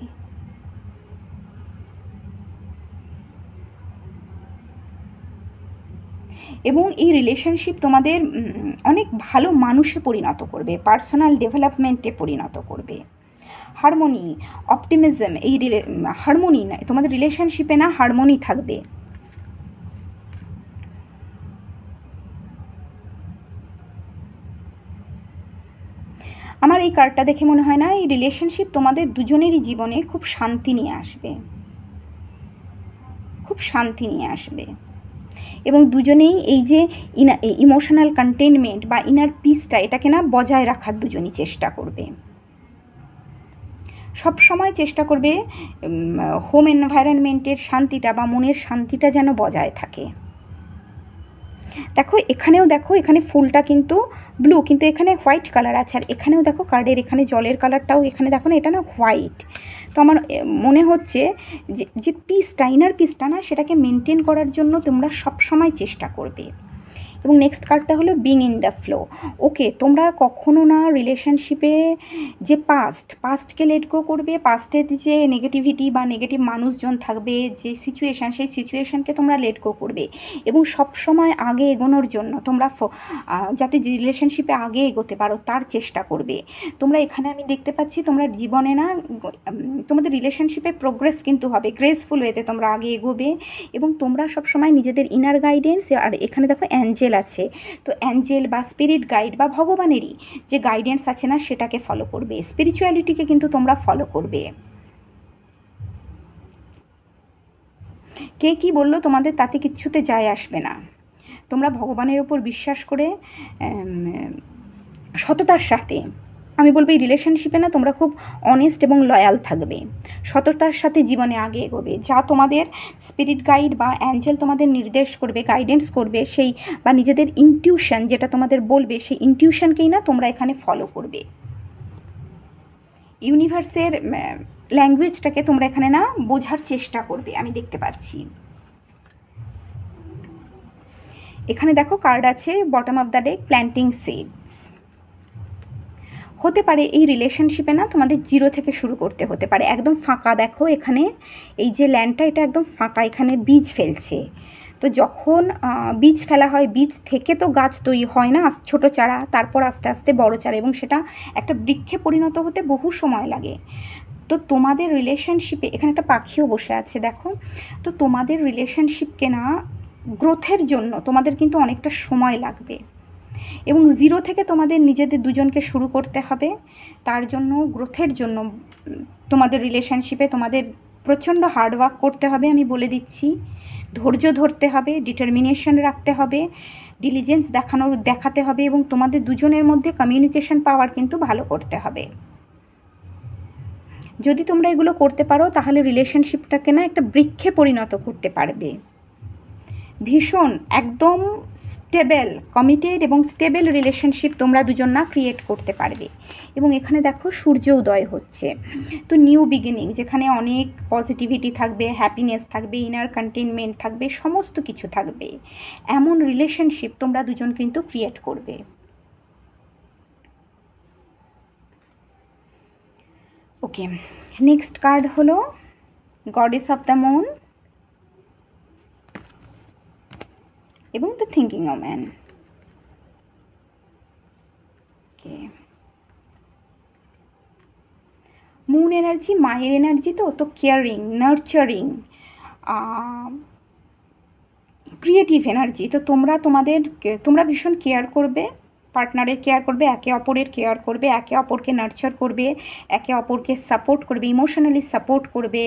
এবং এই রিলেশনশিপ তোমাদের অনেক ভালো মানুষে পরিণত করবে, পার্সোনাল ডেভেলপমেন্টে পরিণত করবে। হারমোনি, অপটিমিজম, এই হারমোনি নয়, তোমাদের রিলেশনশিপে না হারমোনি থাকবে। আমার এই কার্ডটা দেখে মনে হয় না এই রিলেশনশিপ তোমাদের দুজনেরই জীবনে খুব শান্তি নিয়ে আসবে, খুব শান্তি নিয়ে আসবে। এবং দুজনেই এই যে ইমোশনাল কন্টেনমেন্ট বা ইনার পিসটা, এটাকে না বজায় রাখার দুজনই চেষ্টা করবে, সব সময় চেষ্টা করবে হোম এনভায়রনমেন্টের শান্তিটা বা মনের শান্তিটা যেন বজায় থাকে। দেখো এখানে ফুলটা কিন্তু ব্লু, কিন্তু এখানে হোয়াইট কালার আছে, আর এখানেও দেখো কার্ডের এখানে জলের কালারটাও এখানে দেখো না, এটা না হোয়াইট। তো আমার মনে হচ্ছে যে পিসটা, ইনার পিসটা না, সেটাকে মেনটেন করার জন্য তোমরা সব সময় চেষ্টা করবে। এবং নেক্সট কার্ডটা হলো বিং ইন দ্য ফ্লো। ওকে, তোমরা কখনো না রিলেশনশিপে যে পাস্টকে লেট গো করবে, পাস্টের যে নেগেটিভিটি বা নেগেটিভ মানুষজন থাকবে, যে সিচুয়েশান, সেই সিচুয়েশানকে তোমরা লেট গো করবে এবং সব সময় আগে এগোনোর জন্য তোমরা যাতে রিলেশনশিপে আগে এগোতে পারো তার চেষ্টা করবে। তোমরা এখানে আমি দেখতে পাচ্ছি তোমরা জীবনে না তোমাদের রিলেশনশিপে প্রোগ্রেস কিন্তু হবে, গ্রেসফুল ওয়েতে তোমরা আগে এগোবে এবং তোমরা সবসময় নিজেদের ইনার গাইডেন্স, আর এখানে দেখো অ্যাঞ্জেল আছে, তো অ্যাঞ্জেল বা স্পিরিট গাইড বা ভগবানেরই যে গাইডেন্স আছে না, সেটাকে ফলো করবে, স্পিরিচুয়ালিটিকে কিন্তু তোমরা ফলো করবে। কে কি বললো তোমাদের তাতে কিচ্ছুতে যায় আসবে না। তোমরা ভগবানের ওপর বিশ্বাস করে সততার সাথে আমি বলবো এই রিলেশনশিপে না তোমরা খুব অনেস্ট এবং লয়াল থাকবে, সততার সাথে জীবনে আগে এগোবে। যা তোমাদের স্পিরিট গাইড বা অ্যাঞ্জেল তোমাদের নির্দেশ করবে, গাইডেন্স করবে, সেই বা নিজেদের ইনটিউশন যেটা তোমাদের বলবে, সেই ইনটিউশনকেই না তোমরা এখানে ফলো করবে। ইউনিভার্সের ল্যাঙ্গুয়েজটাকে তোমরা এখানে না বোঝার চেষ্টা করবে, আমি দেখতে পাচ্ছি। এখানে দেখো কার্ড আছে bottom of the deck, planting seeds. হতে পারে এই রিলেশনশিপে না তোমাদের জিরো থেকে শুরু করতে হতে পারে, একদম ফাঁকা। দেখো এখানে এই যে ল্যান্ডটা, এটা একদম ফাঁকা, এখানে বীজ ফেলছে। তো যখন বীজ ফেলা হয়, বীজ থেকে তো গাছ তৈরি হয় না, ছোট চারা, তারপর আস্তে আস্তে বড় চারা, এবং সেটা একটা বৃক্ষে পরিণত হতে বহু সময় লাগে। তো তোমাদের রিলেশনশিপে, এখানে একটা পাখিও বসে আছে দেখো, তো তোমাদের রিলেশনশিপকে না গ্রোথের জন্য তোমাদের কিন্তু অনেকটা সময় লাগবে, এবং জিরো থেকে তোমাদের নিজেদের দুজনকে শুরু করতে হবে। তার জন্য গ্রোথের জন্য তোমাদের রিলেশনশিপে তোমাদের প্রচণ্ড হার্ডওয়ার্ক করতে হবে, আমি বলে দিচ্ছি। ধৈর্য ধরতে হবে, ডিটারমিনেশন রাখতে হবে, ডিলিজেন্স দেখাতে হবে, এবং তোমাদের দুজনের মধ্যে কমিউনিকেশন পাওয়ার কিন্তু ভালো করতে হবে। যদি তোমরা এগুলো করতে পারো তাহলে রিলেশনশিপটাকে না একটা বৃক্ষে পরিণত করতে পারবে। ভীষণ একদম স্টেবল, কমিটেড এবং স্টেবল রিলেশনশিপ তোমরা দুজন না ক্রিয়েট করতে পারবে। এবং এখানে দেখো সূর্য উদয় হচ্ছে, তো নিউ বিগিনিং, যেখানে অনেক পজিটিভিটি থাকবে, হ্যাপিনেস থাকবে, ইনার কন্টেনমেন্ট থাকবে, সমস্ত কিছু থাকবে, এমন রিলেশনশিপ তোমরা দুজন কিন্তু ক্রিয়েট করবে। ওকে, নেক্সট কার্ড হলো গডেস অফ দ্য মুন এবং the thinking woman. Okay, moon energy মায়ের এনার্জি, তো কেয়ারিং, নার্চারিং, ক্রিয়েটিভ এনার্জি। তো তোমরা ভীষণ কেয়ার করবে, পার্টনারের কেয়ার করবে, একে অপরের কেয়ার করবে, একে অপরকে নার্চার করবে, একে অপরকে সাপোর্ট করবে, ইমোশনালি সাপোর্ট করবে,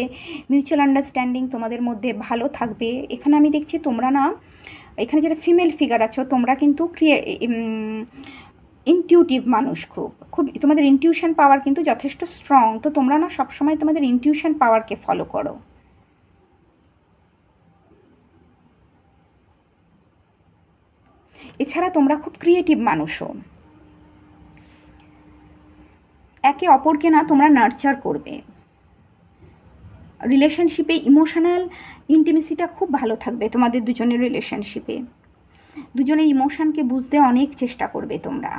মিউচুয়াল আন্ডারস্ট্যান্ডিং তোমাদের মধ্যে ভালো থাকবে। এখানে আমি দেখছি তোমরা না, এখানে যারা ফিমেল ফিগার আছো তোমরা কিন্তু ইনটিউটিভ মানুষ, খুব তোমাদের ইনটিউশন পাওয়ার কিন্তু যথেষ্ট স্ট্রং। তো তোমরা না সবসময় তোমাদের ইনটিউশন পাওয়ারকে ফলো করো। এছাড়া তোমরা খুব ক্রিয়েটিভ মানুষও। একে অপরকে না তোমরা নার্চার করবে। রিলেশনশিপে ইমোশনাল ইন্টিমেসিটা খুব ভালো থাকবে তোমাদের দুজনের রিলেশনশিপে। দুজনের ইমোশনকে বুঝতে অনেক চেষ্টা করবে তোমরা।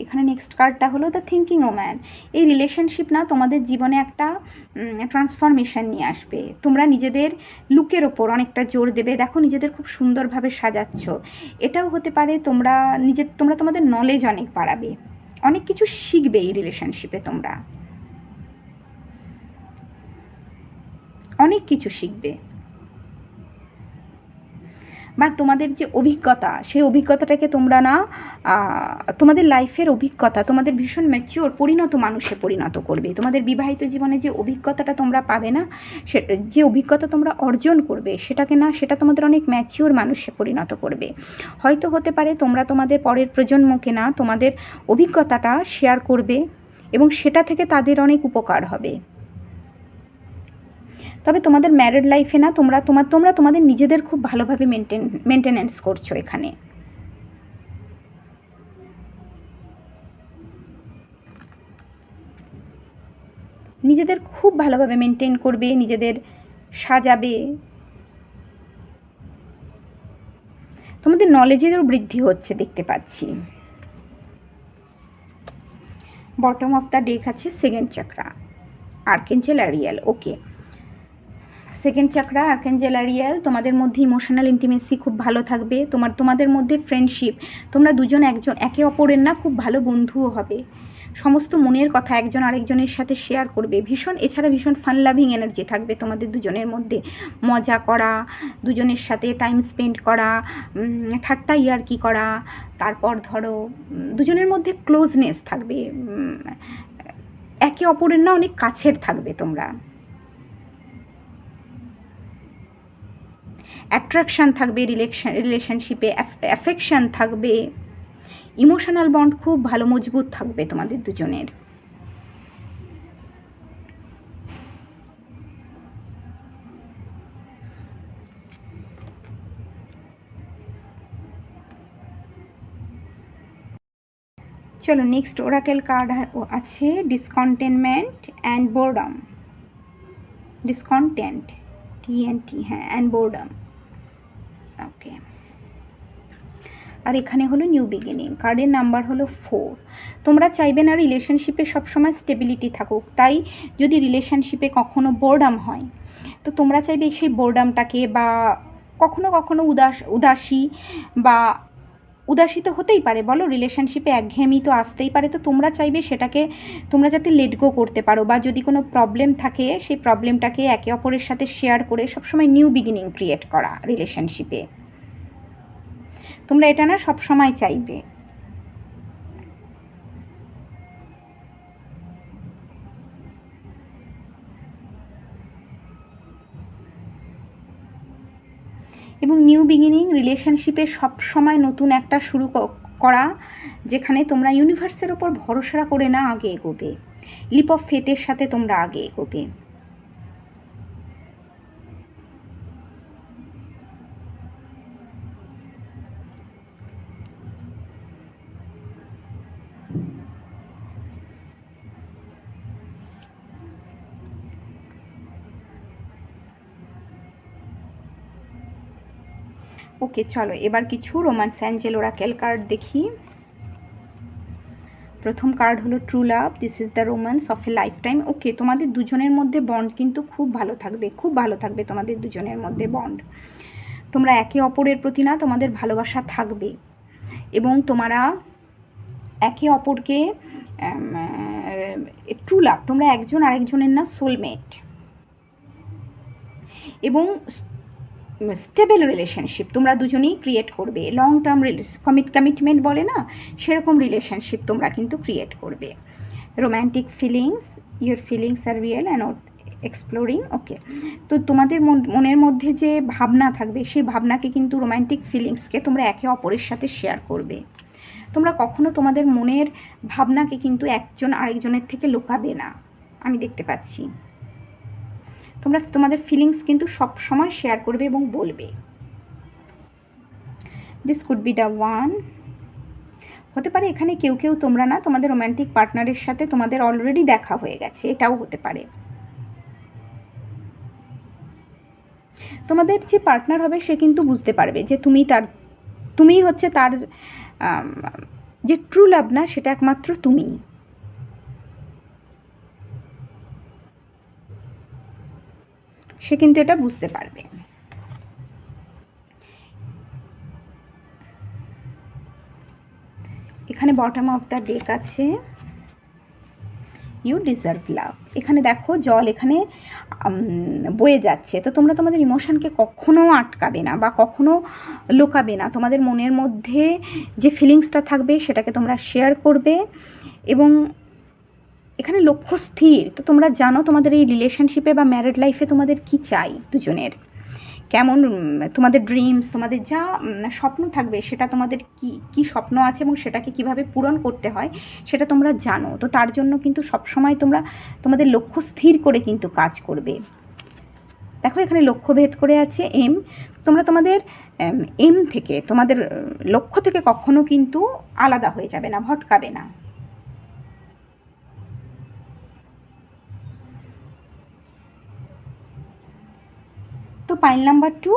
এখানে নেক্সট কার্ডটা হলো দ্য থিঙ্কিং ওম্যান। এই রিলেশনশিপ না তোমাদের জীবনে একটা ট্রান্সফরমেশন নিয়ে আসবে। তোমরা নিজেদের লুকের ওপর অনেকটা জোর দেবে। দেখো নিজেদের খুব সুন্দরভাবে সাজাচ্ছ। এটাও হতে পারে তোমরা তোমাদের নলেজ অনেক বাড়াবে, অনেক কিছু শিখবে এই রিলেশনশিপে। তোমরা অনেক কিছু শিখবে, বা তোমাদের যে অভিজ্ঞতা, সেই অভিজ্ঞতাটাকে তোমরা না তোমাদের লাইফের অভিজ্ঞতা তোমাদের ভীষণ ম্যাচিওর পরিণত মানুষে পরিণত করবে। তোমাদের বিবাহিত জীবনে যে অভিজ্ঞতাটা তোমরা পাবে না, যে অভিজ্ঞতা তোমরা অর্জন করবে, সেটা তোমাদের অনেক ম্যাচিওর মানুষে পরিণত করবে। হয়তো হতে পারে তোমরা তোমাদের পরের প্রজন্মকে না তোমাদের অভিজ্ঞতাটা শেয়ার করবে, এবং সেটা থেকে তাদের অনেক উপকার হবে। তবে তোমাদের ম্যারিড লাইফে না তোমরা তোমাদের নিজেদের খুব ভালোভাবে মেনটেনেন্স করছো। এখানে নিজেদের খুব ভালোভাবে মেনটেন করবে, নিজেদের সাজাবে, তোমাদের নলেজেরও বৃদ্ধি হচ্ছে দেখতে পাচ্ছি। বটম অফ দ্য ডেক আছে সেকেন্ড চাকরা, আর্কেঞ্জেল অ্যারিয়েল। ওকে, সেকেন্ড চাকরা আর্কেঞ্জেল অ্যারিয়েল, তোমাদের মধ্যে ইমোশনাল ইন্টিমেসি খুব ভালো থাকবে। তোমাদের মধ্যে ফ্রেন্ডশিপ, তোমরা দুজন একে অপরের না খুব ভালো বন্ধুও হবে। সমস্ত মনের কথা একজন আরেকজনের সাথে শেয়ার করবে। এছাড়া ভীষণ ফান লাভিং এনার্জি থাকবে তোমাদের দুজনের মধ্যে। মজা করা, দুজনের সাথে টাইম স্পেন্ড করা, ঠাট্টা ইয়ার্কি করা, তারপর ধরো দুজনের মধ্যে ক্লোজনেস থাকবে, একে অপরের না অনেক কাছের থাকবে তোমরা। অ্যাট্রাকশান থাকবে রিলেশনশিপে, অ্যাফেকশান থাকবে, ইমোশনাল বন্ড খুব ভালো মজবুত থাকবে তোমাদের দুজনের। চলো নেক্সট ওরাকেল কার্ড আছে ডিসকন্টেনমেন্ট অ্যান্ড বোর্ডাম। ডিসকন্টেন্ট টি হ্যাঁ অ্যান্ড বোর্ডাম। ওকে, আর এখানে হলো নিউ বিগিনিং। কার্ডের নাম্বার হলো 4। তোমরা চাইবে না রিলেশনশিপে সবসময় স্টেবিলিটি থাকুক, তাই যদি রিলেশনশিপে কখনো বোর্ডাম হয় তো তোমরা চাইবে সেই বোর্ডামটাকে, বা কখনো কখনো উদাসী তো হতেই পারে, বলো রিলেশনশিপে একঘেয়েমি তো আসতেই পারে, তো তোমরা চাইবে সেটাকে তোমরা যাতে লেট গো করতে পারো, বা যদি কোনো প্রবলেম থাকে সেই প্রবলেমটাকে একে অপরের সাথে শেয়ার করে সবসময় নিউ বিগিনিং ক্রিয়েট করা রিলেশনশিপে। তোমরা এটা না সব সময় চাইবে। এবং নিউ বিগিনিং রিলেশনশিপে সব সময় নতুন একটা শুরু করা, যেখানে তোমরা ইউনিভার্সের ওপর ভরসা করে না আগে এগোবে, লিপ অফ ফেথের সাথে তোমরা আগে এগোবে। ওকে, চলো এবার কিছু রোম্যান্স অ্যাঞ্জেল ওরাকেল কার্ড দেখি। প্রথম কার্ড হলো true love, this is the romance of a lifetime. Okay, তোমাদের দুজনের মধ্যে বন্ড কিন্তু খুব ভালো থাকবে, খুব ভালো থাকবে তোমাদের দুজনের মধ্যে বন্ড। তোমরা একে অপরের প্রতি না তোমাদের ভালোবাসা থাকবে, এবং তোমরা একে অপরকে ট্রু লাভ, তোমরা একজন আরেকজনের না সোলমেট, এবং স্টেবল রিলেশনশিপ তোমরা দুজনেই ক্রিয়েট করবে। লং টার্ম কমিটমেন্ট বলে না, সেরকম রিলেশনশিপ তোমরা কিন্তু ক্রিয়েট করবে। Romantic feelings, your feelings are real and exploring. Okay, তো তোমাদের মনের মধ্যে যে ভাবনা থাকবে সেই ভাবনাকে কিন্তু রোম্যান্টিক ফিলিংসকে তোমরা একে অপরের সাথে শেয়ার করবে। তোমরা কখনো তোমাদের মনের ভাবনাকে কিন্তু একজন আরেকজনের থেকে লুকাবে না, আমি দেখতে পাচ্ছি। তোমরা তোমাদের ফিলিংস কিন্তু সব সময় শেয়ার করবে এবং বলবে। This could be the one. হতে পারে এখানে কেউ কেউ তোমরা না তোমাদের রোম্যান্টিক পার্টনারের সাথে তোমাদের অলরেডি দেখা হয়ে গেছে, এটাও হতে পারে। তোমাদের যে পার্টনার হবে সে কিন্তু বুঝতে পারবে যে তুমিই হচ্ছে তার যে ট্রু লাভ না, সেটা একমাত্র তুমিই। সে কিন্তু এটা বুঝতে পারবে। এখানে বটম অফ দ্য ডেক আছে ইউ ডিজার্ভ লাভ। এখানে দেখো জল এখানে বয়ে যাচ্ছে, তো তোমরা তোমাদের ইমোশনকে কখনো আটকাবে না বা কখনো লুকাবে না। তোমাদের মনের মধ্যে যে ফিলিংসটা থাকবে সেটাকে তোমরা শেয়ার করবে, এবং এখানে লক্ষ্য স্থির। তো তোমরা জানো তোমাদের এই রিলেশনশিপে বা ম্যারিড লাইফে তোমাদের কি চাই, দুজনের কেমন তোমাদের ড্রিমস, তোমাদের যা স্বপ্ন থাকবে, সেটা তোমাদের কি স্বপ্ন আছে এবং সেটাকে কিভাবে পূরণ করতে হয় সেটা তোমরা জানো। তো তার জন্য কিন্তু সবসময় তোমরা তোমাদের লক্ষ্য স্থির করে কিন্তু কাজ করবে। দেখো এখানে লক্ষ্য ভেদ করে আছে এম। তোমরা তোমাদের এম থেকে, তোমাদের লক্ষ্য থেকে কখনো কিন্তু আলাদা হয়ে যাবে না, ভটকাবে না। তো পাইল নাম্বার 2,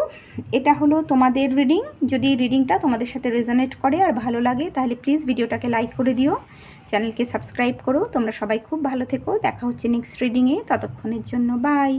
এটা হলো তোমাদের রিডিং। যদি রিডিংটা তোমাদের সাথে রেজোনেট করে আর ভালো লাগে তাহলে প্লিজ ভিডিওটাকে লাইক করে দিও, চ্যানেলকে সাবস্ক্রাইব করো। তোমরা সবাই খুব ভালো থেকো, দেখা হচ্ছে নেক্সট রিডিংয়ে, ততক্ষণের জন্য বাই।